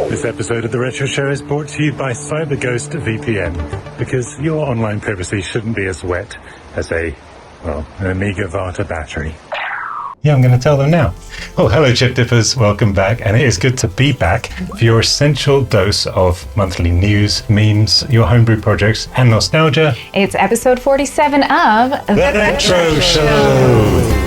This episode of The Retro Show is brought to you by CyberGhost VPN, because your online privacy shouldn't be as wet as an Amiga Vata battery. Yeah, I'm going to tell them now. Well, hello Chip Dippers, welcome back, and it is good to be back for your essential dose of monthly news, memes, your homebrew projects, and nostalgia. It's episode 47 of The Retro Show.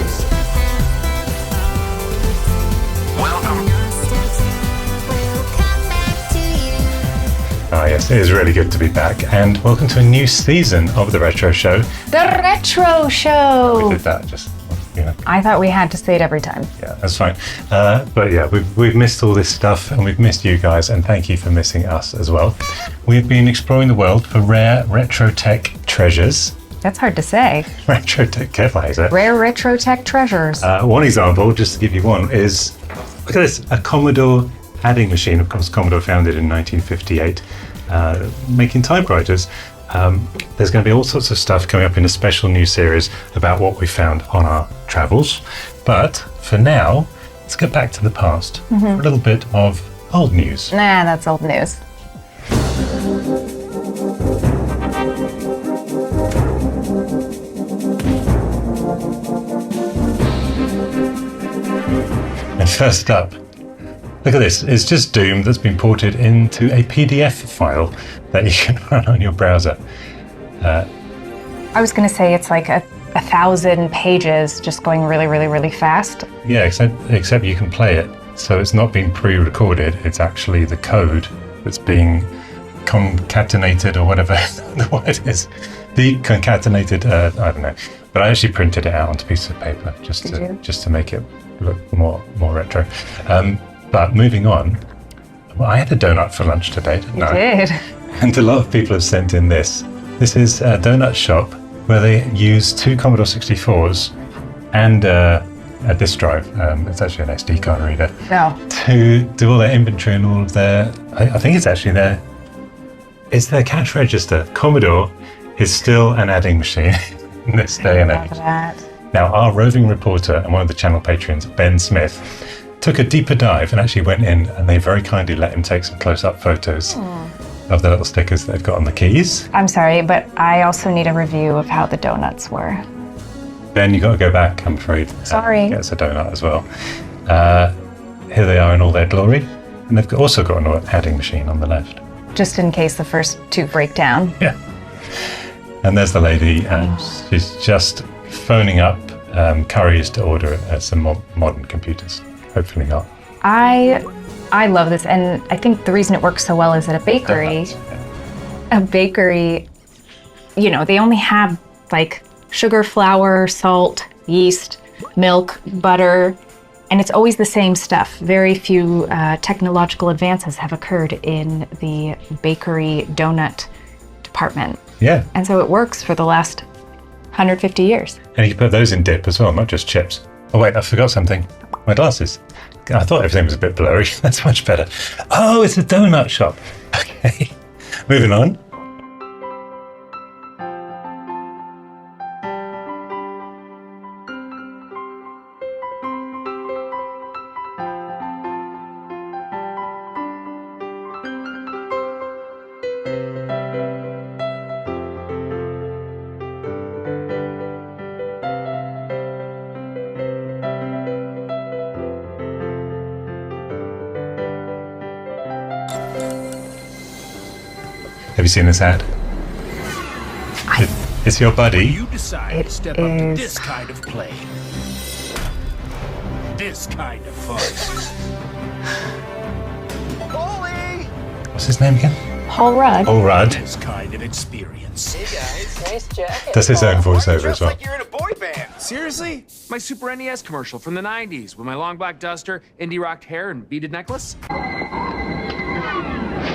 Ah, yes, it is really good to be back, and welcome to a new season of The Retro Show. The Retro Show! We did that just, you know. I thought we had to say it every time. Yeah, that's fine. But yeah, we've missed all this stuff, and we've missed you guys, and thank you for missing us as well. We've been exploring the world for rare retro tech treasures. That's hard to say. Retro tech, careful, is it? Rare retro tech treasures. One example, just to give you one, is, look at this, a Commodore adding machine. Of course, Commodore founded in 1958, making typewriters. There's going to be all sorts of stuff coming up in a special new series about what we found on our travels. But for now, let's get back to the past for a little bit of old news. Nah, that's old news. And first up, look at this. It's just Doom that's been ported into a PDF file that you can run on your browser. I was going to say it's like a 1,000 pages just going really, really, really fast. Yeah, except you can play it. So it's not being pre-recorded. It's actually the code that's being concatenated, or whatever the word is. Deconcatenated, I don't know. But I actually printed it out onto a piece of paper just to make it look more retro. But moving on, well, I had a donut for lunch today, didn't I? You did. And a lot of people have sent in this. This is a donut shop where they use two Commodore 64s and a disk drive. It's actually an SD card reader. No. To do all their inventory and all of their, I think it's actually it's their cash register. Commodore is still an adding machine in this day and age. Now, our roving reporter and one of the channel patrons, Ben Smith, took a deeper dive and actually went in, and they very kindly let him take some close-up photos of the little stickers that they've got on the keys. I'm sorry, but I also need a review of how the donuts were. Ben, you got to go back, I'm afraid. Sorry. Get us a donut as well. Here they are in all their glory, and they've also got an adding machine on the left. Just in case the first two break down. Yeah. And there's the lady, and she's just phoning up couriers to order some modern computers. Hopefully not. I love this, and I think the reason it works so well is that a bakery, you know, they only have like sugar, flour, salt, yeast, milk, butter, and it's always the same stuff. Very few technological advances have occurred in the bakery donut department. Yeah. And so it works for the last 150 years. And you can put those in dip as well, not just chips. Oh wait, I forgot something. My glasses. I thought everything was a bit blurry. That's much better. Oh, it's a donut shop. Okay. Moving on. Have you seen this ad? It's your buddy. You decide to step up to this kind of play. This kind of fun. Holy! What's his name again? Paul Rudd. Paul Rudd. This kind of experience. Hey guys, nice jacket. Does his own voiceover as well. Like you're in a boy band. Seriously? My Super NES commercial from the 90s with my long black duster, indie rocked hair, and beaded necklace?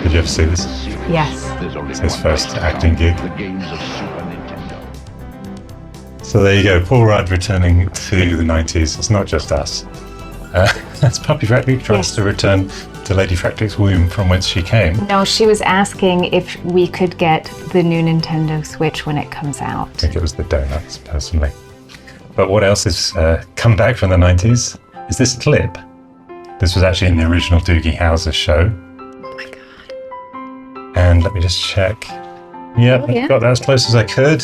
Did you ever see this? Yes. It's his first acting gig. So there you go, Paul Rudd returning to the 90s. It's not just us. That's Perifractic tries to return to Ladyfractic's womb from whence she came. No, she was asking if we could get the new Nintendo Switch when it comes out. I think it was the donuts, personally. But what else has come back from the 90s? Is this clip? This was actually in the original Doogie Howser show. And let me just check. Yep, Oh, yeah. got that as close as I could.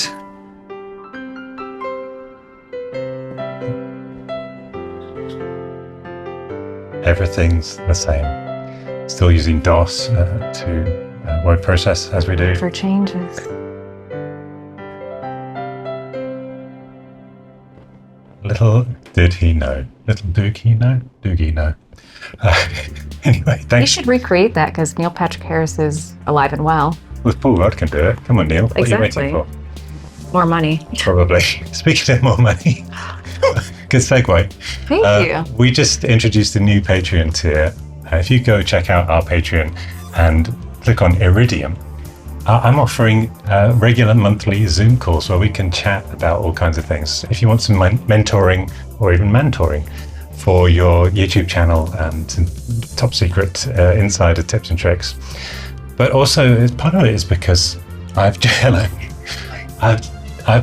Everything's the same. Still using DOS to word process as we do. For changes. Little did he know. Little doogie know. Doogie know. Anyway, We thanks. should recreate that because Neil Patrick Harris is alive and well. With Paul Rudd can do it. Come on, Neil. What are you Exactly. waiting for? More money. Probably. Speaking of more money. Good segue. Thank you. We just introduced a new Patreon tier. If you go check out our Patreon and click on Iridium, I'm offering regular monthly Zoom calls where we can chat about all kinds of things. If you want some mentoring or even mentoring for your YouTube channel and some top secret insider tips and tricks. But also, part of it is because I've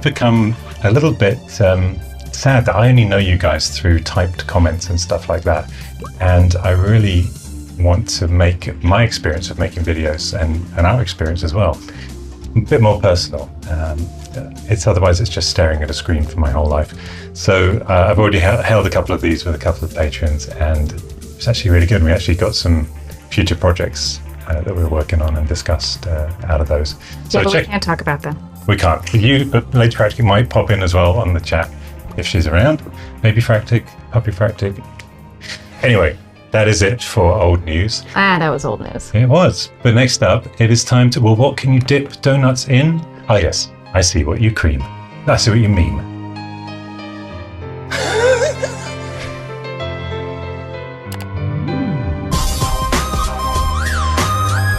become a little bit sad that I only know you guys through typed comments and stuff like that. And I really want to make my experience of making videos and our experience as well a bit more personal. Otherwise it's just staring at a screen for my whole life. So I've already held a couple of these with a couple of patrons, and it's actually really good. We actually got some future projects that we were working on and discussed out of those. So Yeah, but we can't talk about them. we can't. But Ladyfractic might pop in as well on the chat if she's around. Ladyfractic, Puppyfractic. Anyway, that is it for old news. That was old news. It was. But next up, it is time to, well, what can you dip donuts in? Ah, yes, I see what you cream. I see what you mean.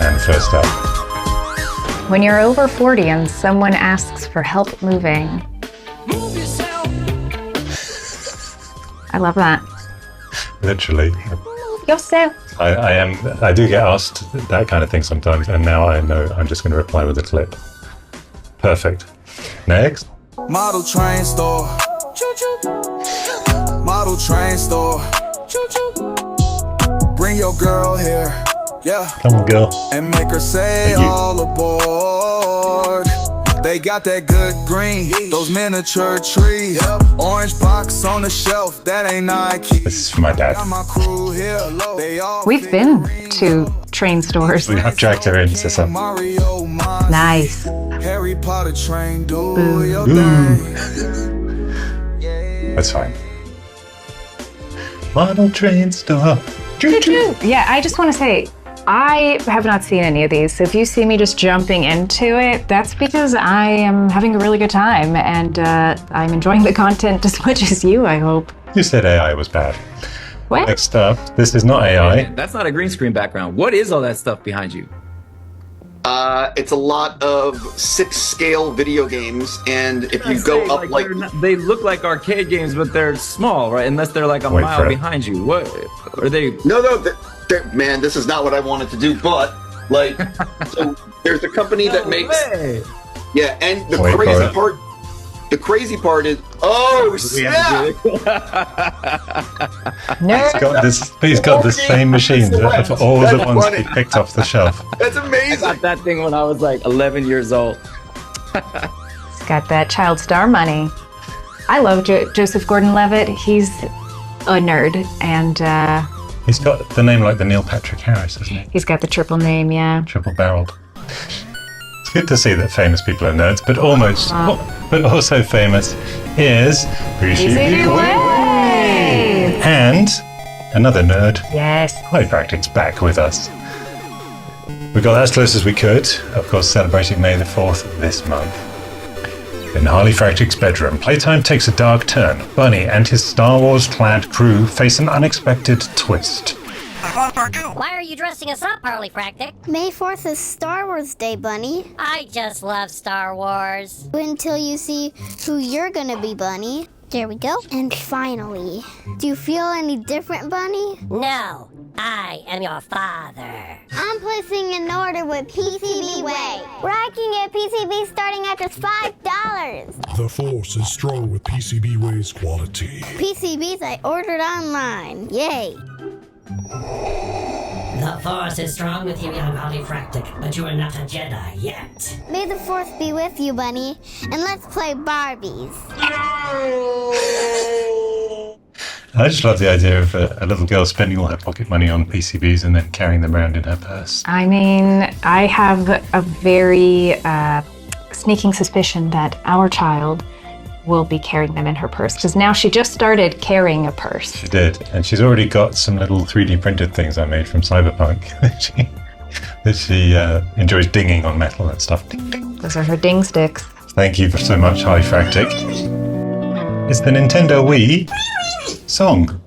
And first up, When you're over 40 and someone asks for help moving. Move yourself. I love that. literally, Yourself. I do get asked that kind of thing sometimes, and now I know I'm just going to reply with a clip. Perfect. Next. Model train store. Model train store. Bring your girl here. Yeah. Come on, girl. And make her say Thank you. all aboard. They got that good green, those miniature trees. Orange box on the shelf, that ain't Nike. This is for my dad. Got my crew here, they all We've been to train stores. We have dragged her into some. Mario Monty. Nice. Harry Potter train, do your thing. That's fine. Model train store. Choo-choo. Yeah, I just want to say, I have not seen any of these. So if you see me just jumping into it, that's because I am having a really good time and I'm enjoying the content as much as you, I hope. You said AI was bad. What? Next up, this is not AI. That's not a green screen background. What is all that stuff behind you? It's a lot of 6-scale video games, and if you go up like they look like arcade games, but they're small, right? Unless they're like a Wait for mile it. behind you. What are they? no, man, this is not what I wanted to do. But like, so there's a company that makes Way. yeah, and the Wait for crazy it. part. The crazy part is, oh snap! He's got the same machines of all the That's ones funny. he picked off the shelf. That's I amazing. got that thing when I was like 11 years old. He's got that child star money. I love Joseph Gordon-Levitt. He's a nerd, and He's got the name like the Neil Patrick Harris, isn't he? he's got the triple name, yeah. Triple-barreled. It's good to see that famous people are nerds, but but also famous is Easy way. and another nerd. Yes. Ladyfractic's back with us. We got as close as we could, of course, celebrating May the 4th this month. In Harleyfractic's bedroom, playtime takes a dark turn. Bunny and his Star Wars-clad crew face an unexpected twist. Why are you dressing us up, Perifractic? May 4th is Star Wars Day, Bunny. I just love Star Wars. Until you see who you're gonna be, Bunny. There we go. And finally, do you feel any different, Bunny? No, I am your father. I'm placing an order with PCB Way, where I can get PCB starting at just $5. The Force is strong with PCBWay's quality. PCBs I ordered online. Yay. The Force is strong with you, young Mauricifractic, but you are not a Jedi yet. May the Force be with you, Bunny, and let's play Barbies. I just love the idea of a little girl spending all her pocket money on PCBs and then carrying them around in her purse. I mean, I have a very sneaking suspicion that our child will be carrying them in her purse, because now she just started carrying a purse. She did, and she's already got some little 3D printed things I made from Cyberpunk that she enjoys dinging on metal and stuff. Ding, ding. Those are her ding sticks. Thank you so much, Ladyfractic. It's the Nintendo Wii song.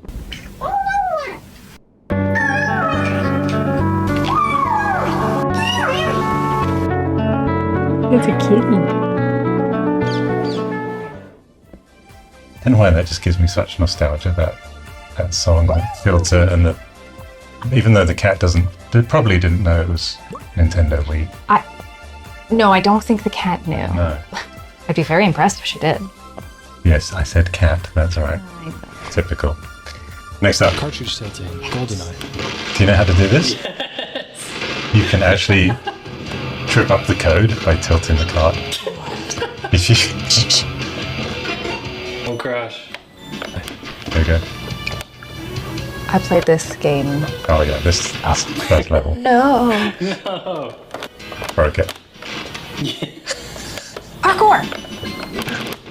It's a kitty. I don't know why that just gives me such nostalgia, that song, that filter, and even though the cat probably didn't know it was Nintendo Wii. No, I don't think the cat knew. No. I'd be very impressed if she did. Yes, I said cat, that's alright. Typical. Next up. Cartridge setting, GoldenEye. Do you know how to do this? Yes. You can actually trip up the code by tilting the cart. If you... Don't crash. There you go. I played this game. Oh yeah, this first level. No. No. Broke it. Parkour!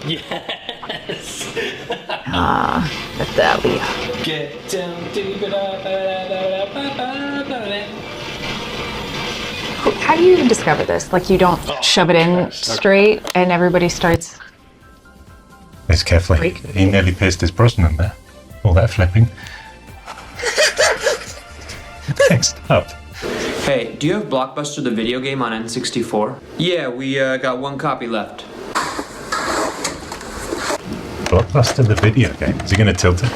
Yes. That's that we. Get down to How do you even discover this? Like, you don't shove it in straight and everybody starts... It's carefully. He nearly pierced his Brosnan there. All that flipping. Next up. Hey, do you have Blockbuster the video game on N64? Yeah, we got one copy left. Blockbuster the video game. Is he going to tilt it?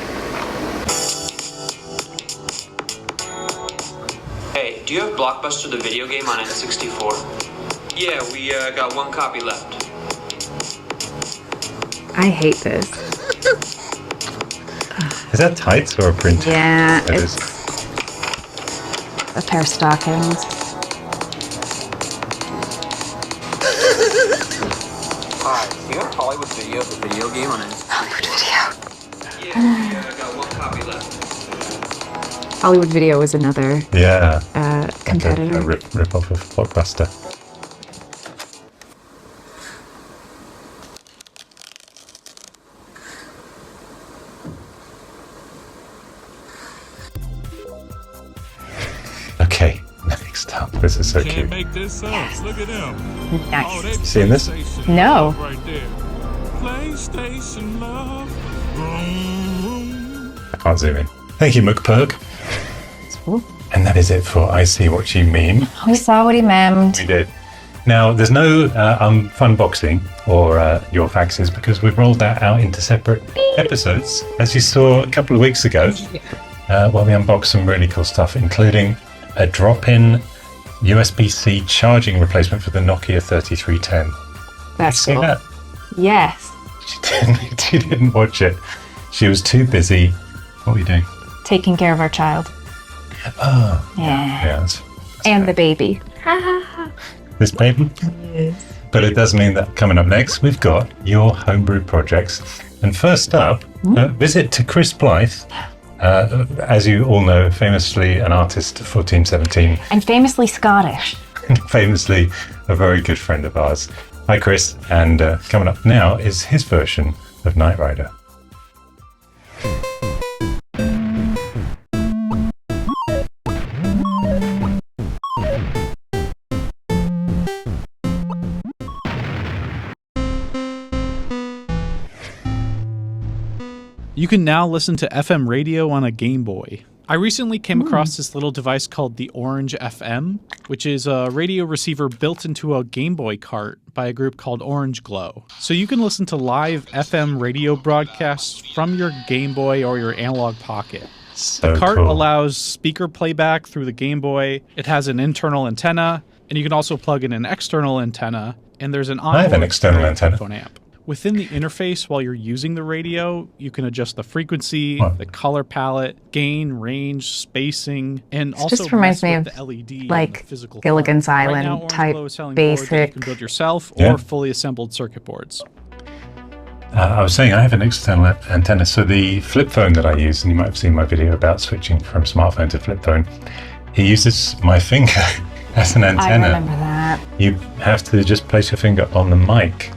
Hey, do you have Blockbuster the video game on N64? Yeah, we got one copy left. I hate this. Is that tights or a print? Yeah, It is. a pair of stockings. Hi, do you have Hollywood Video, the video game on N64? Hollywood Video. Yeah, we got one copy left. Hollywood Video was another competitor. A rip-off of Blockbuster. Okay, next up. This is so cute. Can't make this up. Look at them. Nice. Seen this? No. Right there. PlayStation love. I can't zoom in. Thank you, McPerk. And that is it for I See What You Meme. We saw what he memed. We did. Now, there's no fun boxing or your faxes because we've rolled that out into separate episodes, as you saw a couple of weeks ago, where we unboxed some really cool stuff, including a drop-in USB-C charging replacement for the Nokia 3310. That's See cool. that? Yes. She didn't watch it. She was too busy. What were you doing? Taking care of our child. Oh. Yeah. that's And great. the baby. This baby? Yes. But it does mean that coming up next, we've got your homebrew projects. And first up, visit to Chris Blythe. As you all know, famously an artist for Team 17. And famously Scottish. And famously a very good friend of ours. Hi, Chris. And coming up now is his version of Knight Rider. You can now listen to FM radio on a Game Boy. I recently came across this little device called the Orange FM, which is a radio receiver built into a Game Boy cart by a group called Orange Glow. So you can listen to live FM radio broadcasts from your Game Boy or your analog pocket. So the cart cool. allows speaker playback through the Game Boy. It has an internal antenna, and you can also plug in an external antenna, and there's an I have an onboard external antenna. phone amp. Within the interface, while you're using the radio, you can adjust the frequency, What? the color palette, gain, range, spacing, and This also just reminds me mess of with the LED and like the physical Gilligan's part. Island Right now, Orange type Glow is selling boards that you basic. can build yourself Yeah. or fully assembled circuit boards. I was saying I have an external antenna. So the flip phone that I use, and you might have seen my video about switching from smartphone to flip phone, it uses my finger as an I antenna. remember that. You have to just place your finger on the mic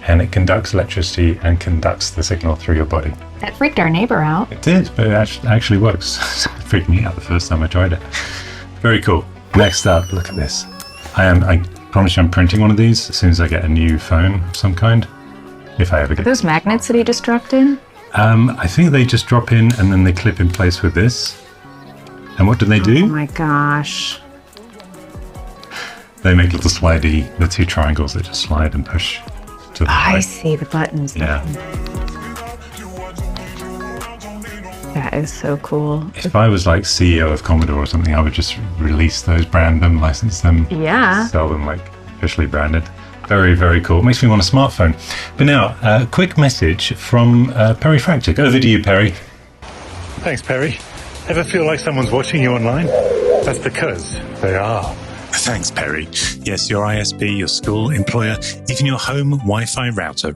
and it conducts electricity and conducts the signal through your body. That freaked our neighbor out. It did, but it actually works. It freaked me out the first time I tried it. Very cool. Next up, look at this. I promise you I'm printing one of these as soon as I get a new phone of some kind. If I ever Are get those magnets that he just dropped in? I think they just drop in and then they clip in place with this. And what do they Oh do? my gosh. They make little slidey, the two triangles that just slide and push to the I right. see the buttons. Yeah. That is so cool. If I was like CEO of Commodore or something, I would just release those, brand them, license them, Yeah. sell them like officially branded. Very, very cool. Makes me want a smartphone. But now, a quick message from Perifractic. Over to you, Perry. Thanks, Perry. Ever feel like someone's watching you online? That's because they are. Thanks, Perry. Yes, your ISP, your school, employer, even your home Wi-Fi router,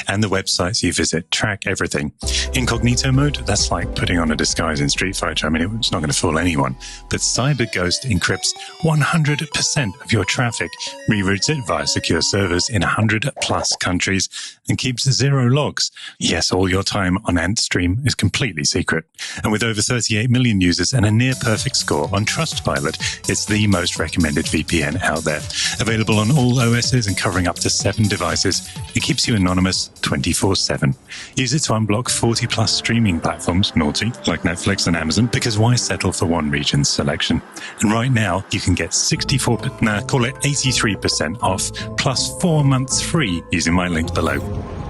and the websites you visit track everything. Incognito mode, that's like putting on a disguise in Street Fighter. I mean, it's not going to fool anyone. But CyberGhost encrypts 100% of your traffic, reroutes it via secure servers in 100 plus countries, and keeps 0 logs. Yes, all your time on AntStream is completely secret. And with over 38 million users and a near-perfect score on Trustpilot, it's the most recommended VPN out there. Available on all OSs and covering up to 7 devices, it keeps you anonymous 24/7. Use it to unblock 40 plus streaming platforms, naughty, like Netflix and Amazon, because why settle for one region's selection? And right now, you can get 83% off, plus 4 months free using my link below.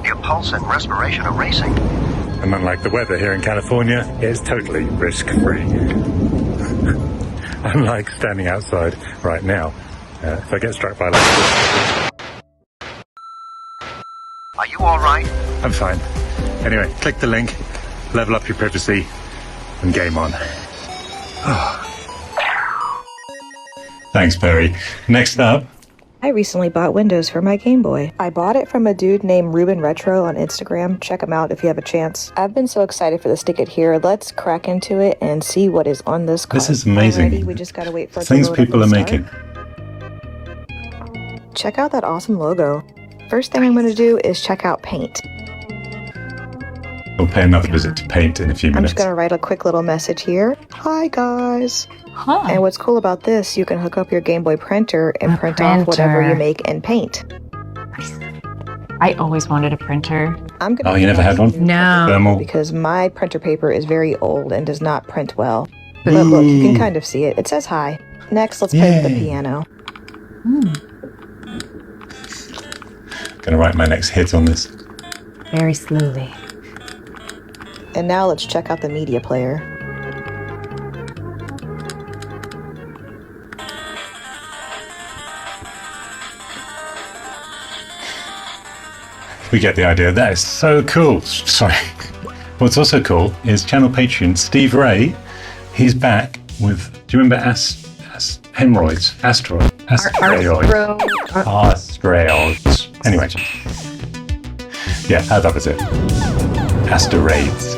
Your pulse and respiration are racing. And unlike the weather here in California, it's totally risk-free. Unlike standing outside right now, if I get struck by lightning. Are you all right? I'm fine. Anyway, click the link, level up your privacy, and game on. Thanks, Perry. Next up. I recently bought Windows for my Game Boy. I bought it from a dude named Ruben Retro on Instagram. Check him out if you have a chance. I've been so excited for this to get here. Let's crack into it and see what is on this card. This is amazing. Alrighty, we just gotta wait for it to Things load up people are and start. making. Check out that awesome logo. First thing I'm going to do is check out Paint. We'll pay another visit to Paint in a few I'm minutes. just going to write a quick little message here. Hi, guys. Huh. And what's cool about this, you can hook up your Game Boy printer and print off whatever you make in Paint. I always wanted a printer. I'm gonna Oh, you never had one? No. Thermal. Because my printer paper is very old and does not print well. But look, you can kind of see it. It says hi. Next, let's play with the piano. Gonna write my next hit on this. Very slowly. And now let's check out the media player. We get the idea. That is so cool. Sorry. What's also cool is channel patron Steve Ray. He's back with. Do you remember hemorrhoids? Asteroids. Asteroids. Anyway. Yeah, that was it. Asteroids.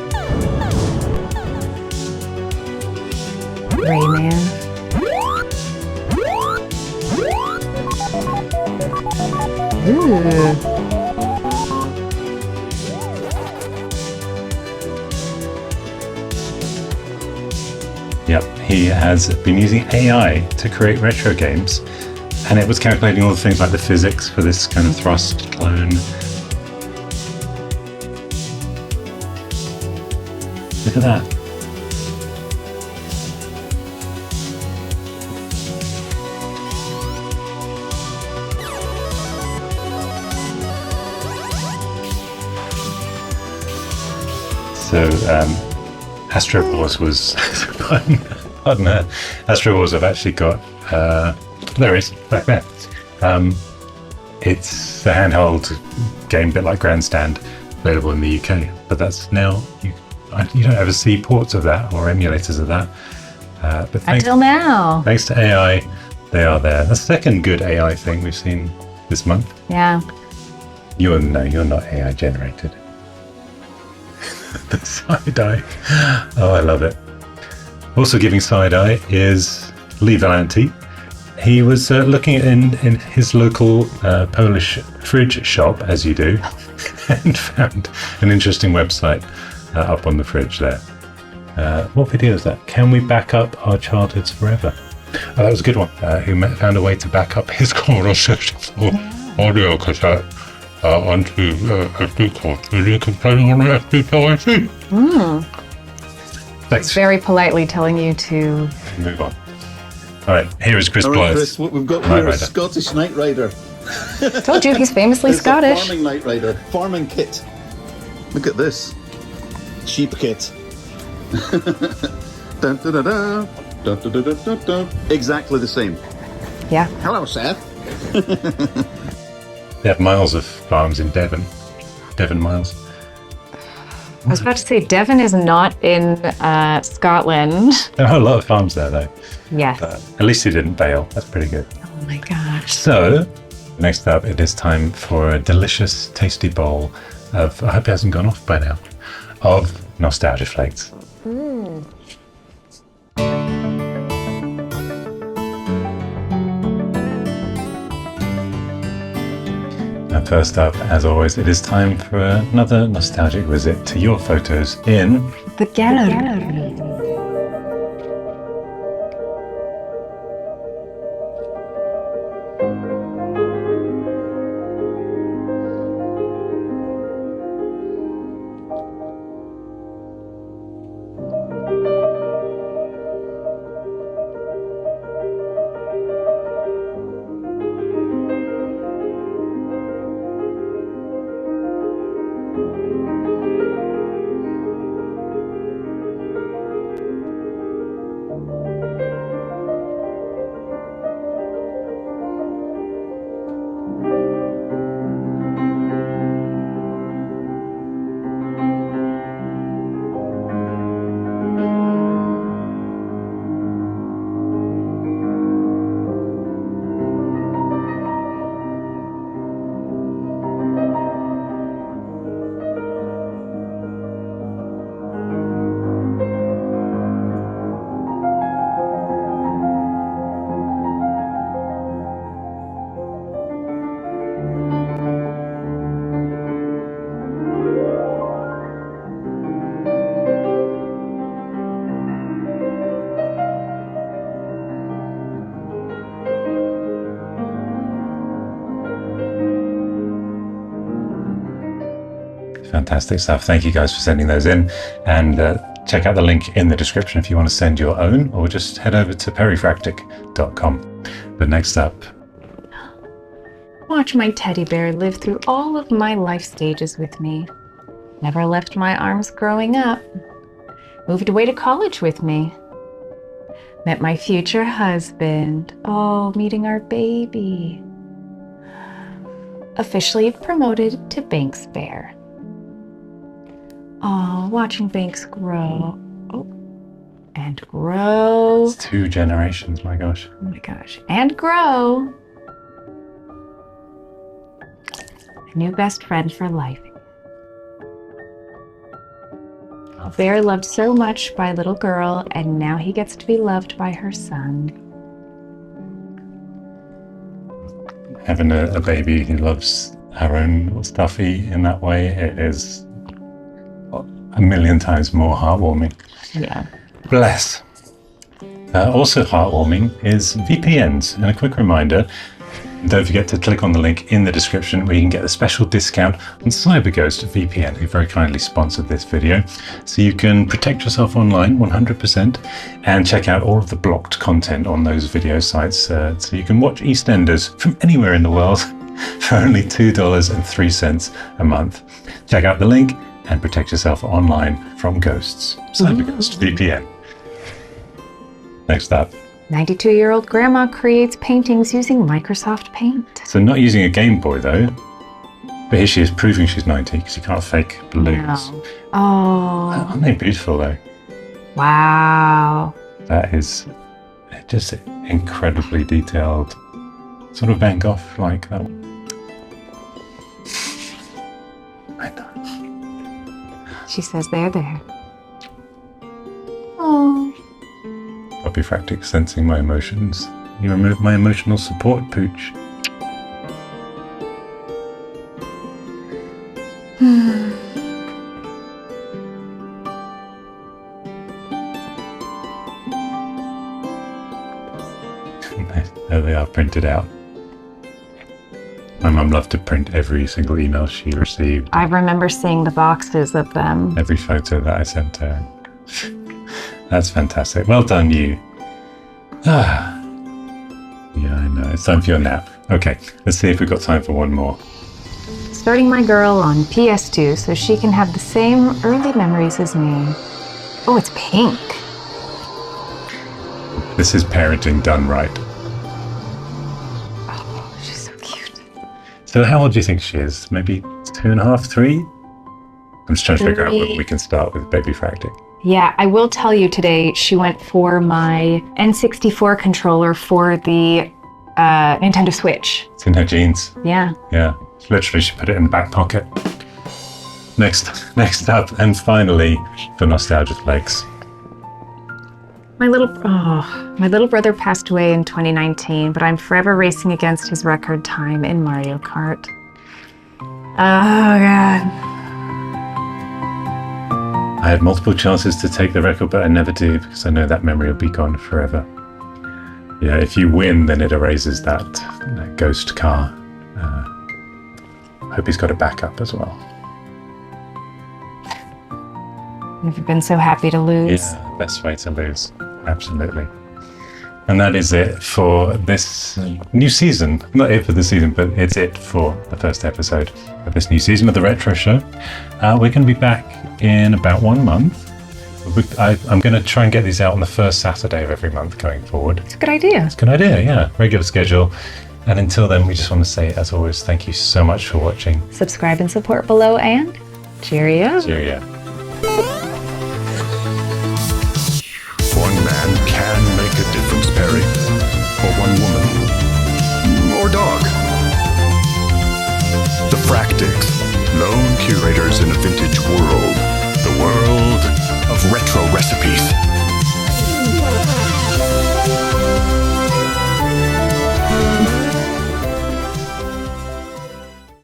Rayman. Ooh. Yep, he has been using AI to create retro games, and it was calculating all the things like the physics for this kind of thrust clone. Look at that. So, Astro Wars was, pardon Astro Wars have actually got, there it is, back there. It's a handheld game, a bit like Grandstand, available in the UK. But that's now, you don't ever see ports of that or emulators of that. But Until now. Thanks to AI, they are there. The second good AI thing we've seen this month. Yeah. You're not AI generated. The side-eye. Oh, I love it. Also giving side-eye is Lee Volante. He was looking in his local Polish fridge shop, as you do, and found an interesting website up on the fridge there. What video is that? Can we back up our childhoods forever? Oh, that was a good one. Who found a way to back up his Commodore 64 audio cassette onto SD card, so you can play on an SD card. Thanks. Very politely telling you to move on. All right, here is Chris All Blythe. right, Chris, what we've got here is Scottish Knight Rider. Told you he's famously It's a Scottish. farming Knight Rider, farming kit. Look at this, sheep kit. Dun, dun, dun, dun. Dun, dun, dun, dun, dun, dun. Exactly the same. Yeah. Hello, Seth. They have miles of farms in Devon. Devon miles. I was about to say, Devon is not in Scotland. There are a lot of farms there, though. Yes. At least he didn't bail. That's pretty good. Oh my gosh. So, next up, it is time for a delicious, tasty bowl of, I hope it hasn't gone off by now, of nostalgia flakes. And first up, as always, it is time for another nostalgic visit to your photos in the gallery. Fantastic stuff. Thank you guys for sending those in. And check out the link in the description if you want to send your own, or just head over to perifractic.com. But next up, Watch my teddy bear live through all of my life stages with me. Never left my arms growing up. Moved away to college with me. Met my future husband. Oh, meeting our baby. Officially promoted to Banks Bear. Oh, watching Banks grow. Oh, and grow. it's 2 generations, my gosh. Oh my gosh. And grow. A new best friend for life. A bear loved so much by a little girl, and now he gets to be loved by her son. Having a baby who loves her own little stuffy in that way, it is a million times more heartwarming. Yeah. Bless. Also heartwarming is VPNs. And a quick reminder, don't forget to click on the link in the description where you can get a special discount on CyberGhost VPN, who very kindly sponsored this video. So you can protect yourself online 100% and check out all of the blocked content on those video sites. So you can watch EastEnders from anywhere in the world for only $2.03 a month. Check out the link and protect yourself online from ghosts. CyberGhost VPN. Next up, 92-year-old grandma creates paintings using Microsoft Paint. So not using a Game Boy though. But here she is proving she's 90 because you can't fake balloons. No. Oh. Aren't they beautiful though? Wow. That is just incredibly detailed. Sort of Van Gogh like that one. I know. She says they're there. Oh. Perifractic sensing my emotions. You removed my emotional support, Pooch. There they are printed out. My mum loved to print every single email she received. I remember seeing the boxes of them. Every photo that I sent her. That's fantastic. Well done, you. Yeah, I know. It's time for your nap. Okay, let's see if we've got time for one more. Starting my girl on PS2 so she can have the same early memories as me. Oh, it's pink. This is parenting done right. Oh, she's so cute. So how old do you think she is? Maybe 2.5, 3? I'm just trying to figure out when we can start with Babyfractic. Yeah, I will tell you today she went for my N64 controller for the Nintendo Switch. It's in her jeans. Yeah. Yeah. Literally, she put it in the back pocket. Next up, and finally, for Nostalgia Flakes. My little brother passed away in 2019, but I'm forever racing against his record time in Mario Kart. Oh, God. I had multiple chances to take the record, but I never do because I know that memory will be gone forever. Yeah, if you win, then it erases that ghost car. Hope he's got a backup as well. Never been so happy to lose. Yeah, best way to lose. Absolutely. And that is it for this new season. Not it for the season, but it's it for the first episode of this new season of the Retro Show. We're going to be back in about 1 month. I'm going to try and get these out on the first Saturday of every month going forward. It's a good idea. It's a good idea, yeah. Regular schedule. And until then, we just want to say, as always, thank you so much for watching. Subscribe and support below, and cheerio. Cheerio. One man can make a difference, Perry. Or one woman. Or dog. The Fractics, lone curators in a vintage world. The world of retro recipes.